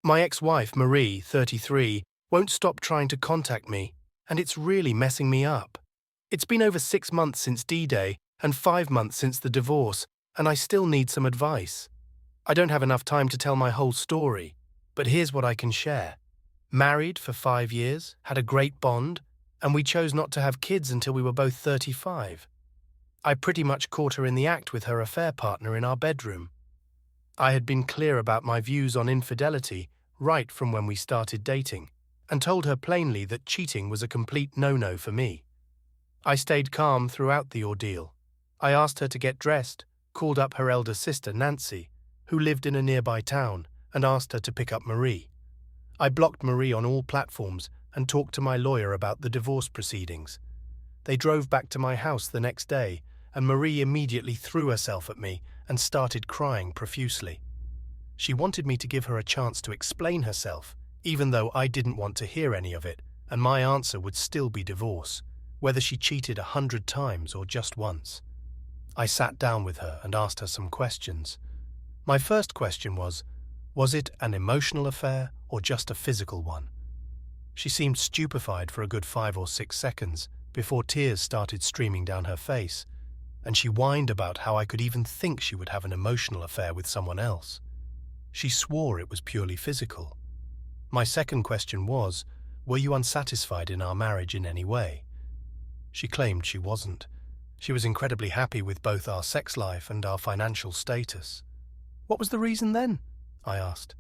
My ex-wife, Marie, 33, won't stop trying to contact me, and it's really messing me up. It's been over 6 months since D-Day and 5 months since the divorce, and I still need some advice. I don't have enough time to tell my whole story, but here's what I can share. Married for 5 years, had a great bond, and we chose not to have kids until we were both 35. I pretty much caught her in the act with her affair partner in our bedroom. I had been clear about my views on infidelity right from when we started dating, and told her plainly that cheating was a complete no-no for me. I stayed calm throughout the ordeal. I asked her to get dressed, called up her elder sister, Nancy, who lived in a nearby town, and asked her to pick up Marie. I blocked Marie on all platforms and talked to my lawyer about the divorce proceedings. They drove back to my house the next day, and Marie immediately threw herself at me and started crying profusely. She wanted me to give her a chance to explain herself, even though I didn't want to hear any of it, and my answer would still be divorce, whether she cheated 100 times or just once. I sat down with her and asked her some questions. My first question was it an emotional affair or just a physical one? She seemed stupefied for a good 5 or 6 seconds before tears started streaming down her face, and she whined about how I could even think she would have an emotional affair with someone else. She swore it was purely physical. My second question was, were you unsatisfied in our marriage in any way? She claimed she wasn't. She was incredibly happy with both our sex life and our financial status. What was the reason then? I asked.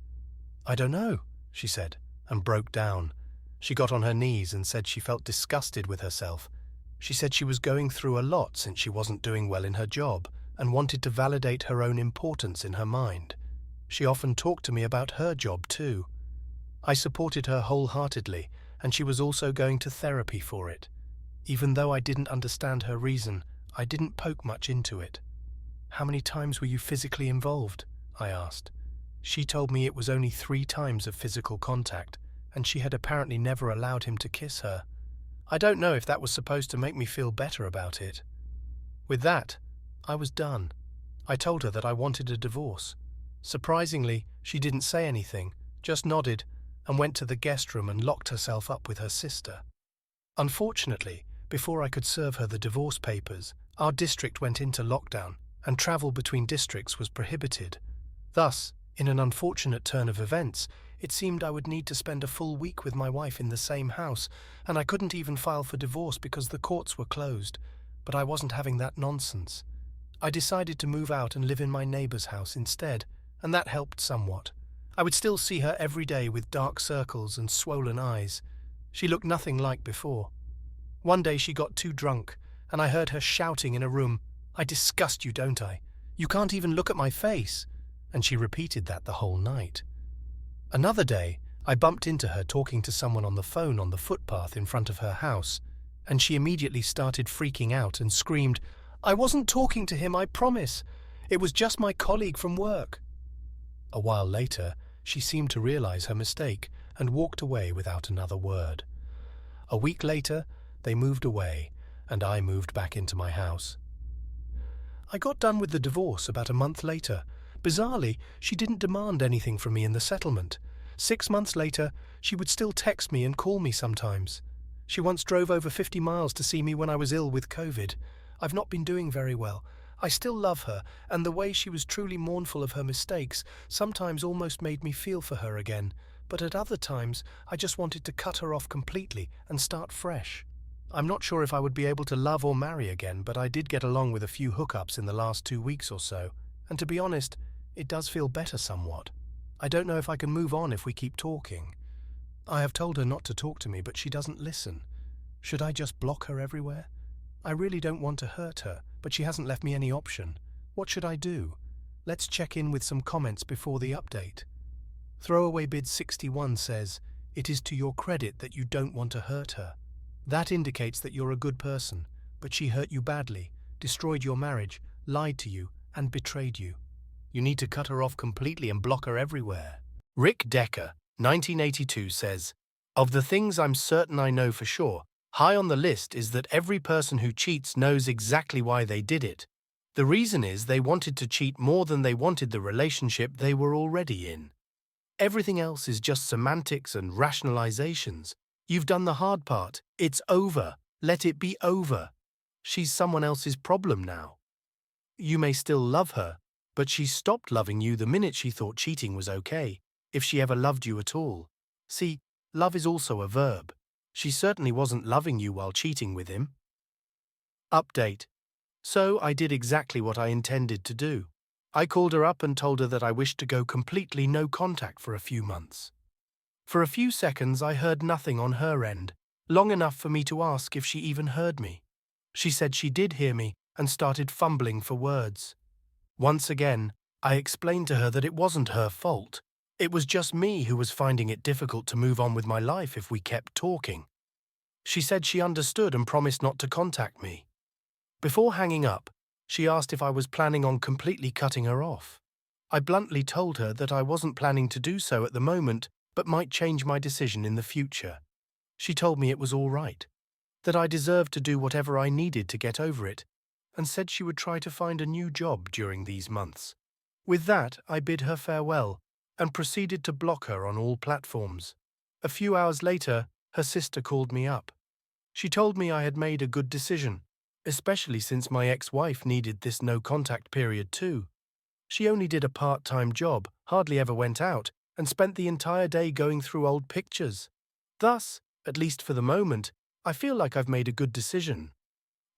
I don't know, she said, and broke down. She got on her knees and said she felt disgusted with herself. She said she was going through a lot since she wasn't doing well in her job and wanted to validate her own importance in her mind. She often talked to me about her job too. I supported her wholeheartedly, and she was also going to therapy for it. Even though I didn't understand her reason, I didn't poke much into it. How many times were you physically involved? I asked. She told me it was only 3 times of physical contact, and she had apparently never allowed him to kiss her. I don't know if that was supposed to make me feel better about it. With that, I was done. I told her that I wanted a divorce. Surprisingly, she didn't say anything, just nodded, and went to the guest room and locked herself up with her sister. Unfortunately, before I could serve her the divorce papers, our district went into lockdown, and travel between districts was prohibited. Thus, in an unfortunate turn of events, it seemed I would need to spend a full week with my wife in the same house, and I couldn't even file for divorce because the courts were closed. But I wasn't having that nonsense. I decided to move out and live in my neighbor's house instead, and that helped somewhat. I would still see her every day with dark circles and swollen eyes. She looked nothing like before. One day she got too drunk, and I heard her shouting in a room, "I disgust you, don't I? You can't even look at my face." And she repeated that the whole night. Another day, I bumped into her talking to someone on the phone on the footpath in front of her house, and she immediately started freaking out and screamed, "I wasn't talking to him, I promise. It was just my colleague from work." A while later, she seemed to realize her mistake and walked away without another word. A week later, they moved away, and I moved back into my house. I got done with the divorce about a month later. Bizarrely, she didn't demand anything from me in the settlement. 6 months later, she would still text me and call me sometimes. She once drove over 50 miles to see me when I was ill with COVID. I've not been doing very well. I still love her, and the way she was truly mournful of her mistakes sometimes almost made me feel for her again, but at other times I just wanted to cut her off completely and start fresh. I'm not sure if I would be able to love or marry again, but I did get along with a few hookups in the last 2 weeks or so, and to be honest, it does feel better somewhat. I don't know if I can move on if we keep talking. I have told her not to talk to me, but she doesn't listen. Should I just block her everywhere? I really don't want to hurt her, but she hasn't left me any option. What should I do? Let's check in with some comments before the update. Throwaway Bid 61 says, "It is to your credit that you don't want to hurt her. That indicates that you're a good person, but she hurt you badly, destroyed your marriage, lied to you, and betrayed you. You need to cut her off completely and block her everywhere." Rick Decker, 1982 says, "Of the things I'm certain I know for sure, high on the list is that every person who cheats knows exactly why they did it. The reason is they wanted to cheat more than they wanted the relationship they were already in." Everything else is just semantics and rationalizations. You've done the hard part. It's over. Let it be over. She's someone else's problem now. You may still love her, but she stopped loving you the minute she thought cheating was okay, if she ever loved you at all. See, love is also a verb. She certainly wasn't loving you while cheating with him. Update. So I did exactly what I intended to do. I called her up and told her that I wished to go completely no contact for a few months. For a few seconds I heard nothing on her end, long enough for me to ask if she even heard me. She said she did hear me and started fumbling for words. Once again, I explained to her that it wasn't her fault. It was just me who was finding it difficult to move on with my life if we kept talking. She said she understood and promised not to contact me. Before hanging up, she asked if I was planning on completely cutting her off. I bluntly told her that I wasn't planning to do so at the moment, but might change my decision in the future. She told me it was all right, that I deserved to do whatever I needed to get over it, and said she would try to find a new job during these months. With that, I bid her farewell and proceeded to block her on all platforms. A few hours later, her sister called me up. She told me I had made a good decision, especially since my ex-wife needed this no-contact period too. She only did a part-time job, hardly ever went out, and spent the entire day going through old pictures. Thus, at least for the moment, I feel like I've made a good decision.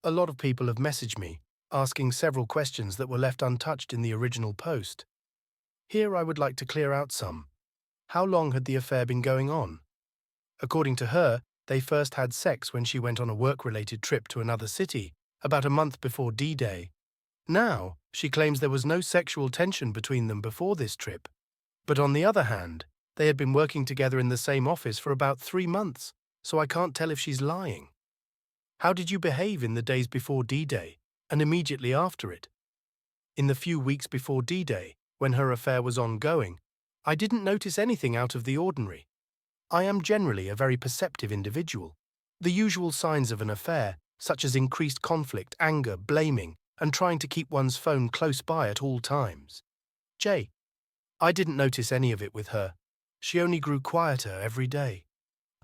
A lot of people have messaged me, asking several questions that were left untouched in the original post. Here I would like to clear out some. How long had the affair been going on? According to her, they first had sex when she went on a work-related trip to another city, about a month before D-Day. Now, she claims there was no sexual tension between them before this trip. But on the other hand, they had been working together in the same office for about 3 months, so I can't tell if she's lying. How did you behave in the days before D-Day and immediately after it? In the few weeks before D-Day, when her affair was ongoing, I didn't notice anything out of the ordinary. I am generally a very perceptive individual. The usual signs of an affair, such as increased conflict, anger, blaming, and trying to keep one's phone close by at all times. J. I didn't notice any of it with her. She only grew quieter every day.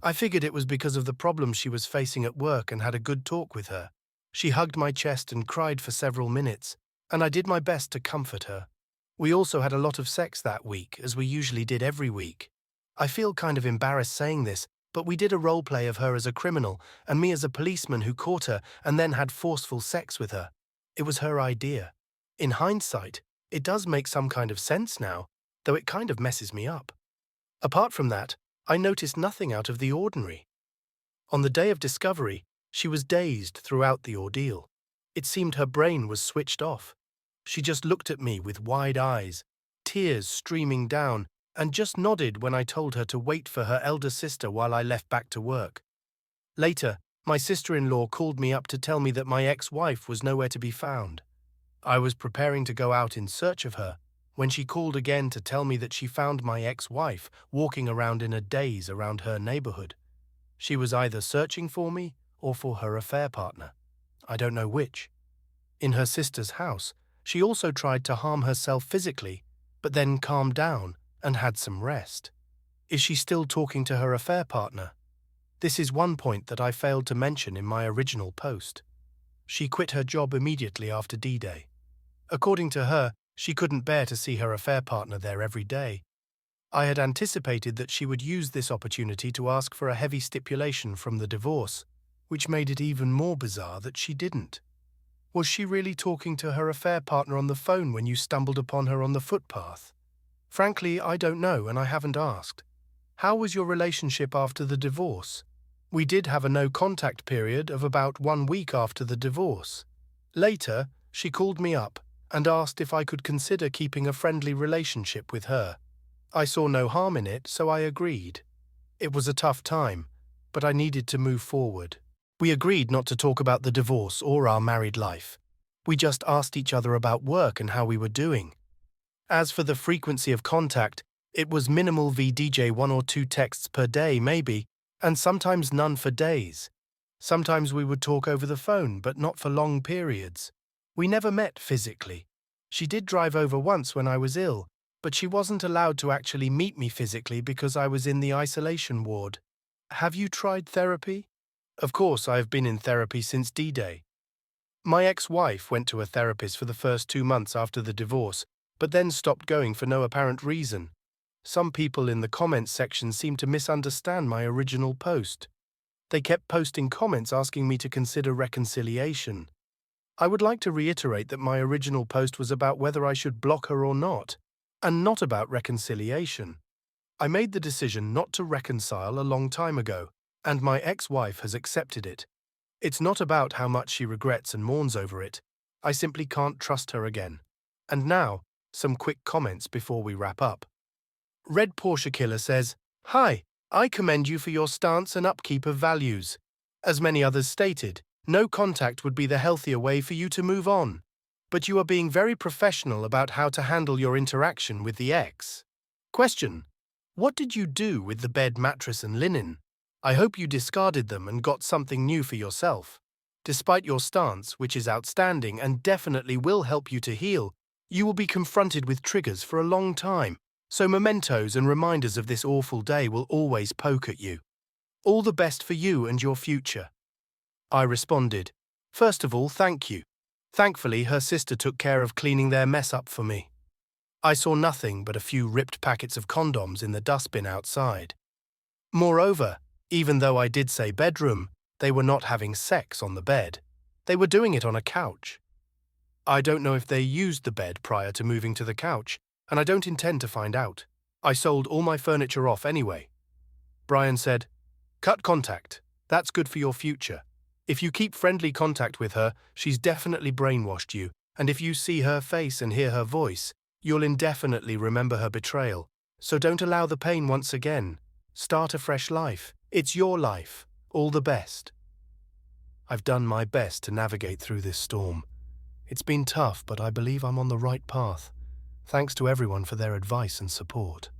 I figured it was because of the problems she was facing at work and had a good talk with her. She hugged my chest and cried for several minutes, and I did my best to comfort her. We also had a lot of sex that week, as we usually did every week. I feel kind of embarrassed saying this, but we did a role play of her as a criminal and me as a policeman who caught her and then had forceful sex with her. It was her idea. In hindsight, it does make some kind of sense now, though it kind of messes me up. Apart from that, I noticed nothing out of the ordinary. On the day of discovery, she was dazed throughout the ordeal. It seemed her brain was switched off. She just looked at me with wide eyes, tears streaming down, and just nodded when I told her to wait for her elder sister while I left back to work. Later, my sister-in-law called me up to tell me that my ex-wife was nowhere to be found. I was preparing to go out in search of her, when she called again to tell me that she found my ex-wife walking around in a daze around her neighborhood. She was either searching for me or for her affair partner. I don't know which. In her sister's house, she also tried to harm herself physically, but then calmed down and had some rest. Is she still talking to her affair partner? This is one point that I failed to mention in my original post. She quit her job immediately after D-Day. According to her, she couldn't bear to see her affair partner there every day. I had anticipated that she would use this opportunity to ask for a heavy stipulation from the divorce, which made it even more bizarre that she didn't. Was she really talking to her affair partner on the phone when you stumbled upon her on the footpath? Frankly, I don't know and I haven't asked. How was your relationship after the divorce? We did have a no-contact period of about 1 week after the divorce. Later, she called me up and asked if I could consider keeping a friendly relationship with her. I saw no harm in it, so I agreed. It was a tough time, but I needed to move forward. We agreed not to talk about the divorce or our married life. We just asked each other about work and how we were doing. As for the frequency of contact, it was minimal VDJ 1 or 2 texts per day maybe, and sometimes none for days. Sometimes we would talk over the phone, but not for long periods. We never met physically. She did drive over once when I was ill, but she wasn't allowed to actually meet me physically because I was in the isolation ward. Have you tried therapy? Of course, I have been in therapy since D-Day. My ex-wife went to a therapist for the first 2 months after the divorce, but then stopped going for no apparent reason. Some people in the comments section seemed to misunderstand my original post. They kept posting comments asking me to consider reconciliation. I would like to reiterate that my original post was about whether I should block her or not, and not about reconciliation. I made the decision not to reconcile a long time ago, and my ex-wife has accepted it. It's not about how much she regrets and mourns over it. I simply can't trust her again. And now, some quick comments before we wrap up. Red Porsche Killer says, "Hi, I commend you for your stance and upkeep of values. As many others stated, no contact would be the healthier way for you to move on. But you are being very professional about how to handle your interaction with the ex. Question: what did you do with the bed, mattress and linen? I hope you discarded them and got something new for yourself. Despite your stance, which is outstanding and definitely will help you to heal, you will be confronted with triggers for a long time, so mementos and reminders of this awful day will always poke at you. All the best for you and your future." I responded, "First of all, thank you. Thankfully, her sister took care of cleaning their mess up for me. I saw nothing but a few ripped packets of condoms in the dustbin outside. Moreover, even though I did say bedroom, they were not having sex on the bed. They were doing it on a couch. I don't know if they used the bed prior to moving to the couch, and I don't intend to find out. I sold all my furniture off anyway." Brian said, "Cut contact. That's good for your future. If you keep friendly contact with her, she's definitely brainwashed you, and if you see her face and hear her voice, you'll indefinitely remember her betrayal. So don't allow the pain once again. Start a fresh life. It's your life. All the best." I've done my best to navigate through this storm. It's been tough, but I believe I'm on the right path. Thanks to everyone for their advice and support.